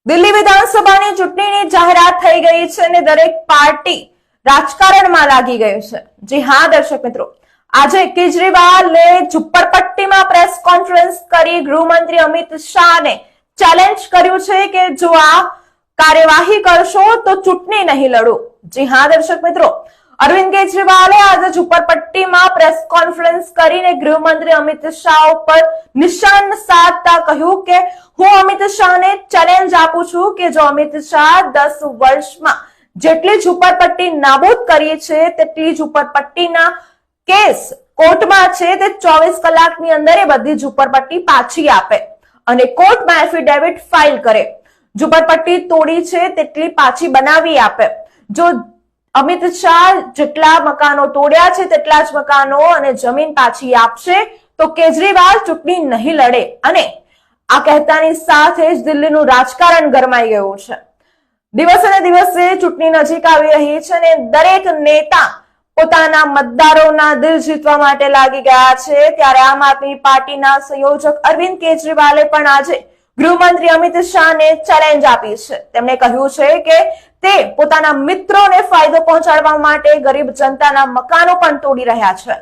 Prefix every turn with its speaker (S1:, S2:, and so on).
S1: દિલ્હી વિધાનસભાની ચૂંટણીની જાહેરાત થઈ ગઈ છે અને દરેક પાર્ટી રાજકારણમાં લાગી ગયું છે। જી હા દર્શક મિત્રો, આજે કેજરીવાલે ઝુંપડપટ્ટીમાં પ્રેસ કોન્ફરન્સ કરી ગૃહમંત્રી અમિત શાહને ચેલેન્જ કર્યું છે કે જો આ કાર્યવાહી કરશો તો ચૂંટણી નહીં લડો। જી હા દર્શક મિત્રો, અરવિંદ કેજરીવાલે આજે ઝુંપડપટ્ટીમાં પ્રેસ કોન્ફરન્સ કરીને ગૃહમંત્રી અમિત શાહ ઉપર નિશાન સાધતા કહ્યું કે હું અમિત શાહને ચેલેન્જ આપું છું કે જો અમિત શાહ 10 વર્ષમાં જેટલી ઝુંપડપટ્ટી નાબૂદ કરી છે તેટલી ઝુંપડપટ્ટીના કેસ કોર્ટમાં છે તે 24 કલાકની અંદર એ બધી ઝુંપડપટ્ટી પાછી આપે અને કોર્ટમાં એફિડેવિટ ફાઇલ કરે। ઝુંપડપટ્ટી તોડી છે તેટલી પાછી બનાવી આપે। જો અમિત શાહ જેટલા મકાનો તોડ્યા છે તેટલા જ મકાનો અને જમીન પાછી આપશે તો કેજરીવાલ ચૂંટણી નહીં લડે। અને આ કહેતાની સાથે જ દિલ્હીનું રાજકારણ ગરમાઈ ગયું છે। દિવસે ને દિવસે ચૂંટણી નજીક આવી રહી છે અને દરેક નેતા પોતાના મતદારોના દિલ જીતવા માટે લાગી ગયા છે। ત્યારે આમ આદમી પાર્ટીના સંયોજક અરવિંદ કેજરીવાલે પણ આજે ગૃહમંત્રી અમિત શાહને ચેલેન્જ આપી છે। તેમણે કહ્યું છે કે તે પોતાના મિત્રોને ફાયદો પહોંચાડવા માટે ગરીબ જનતાના મકાનો પણ તોડી રહ્યા છે।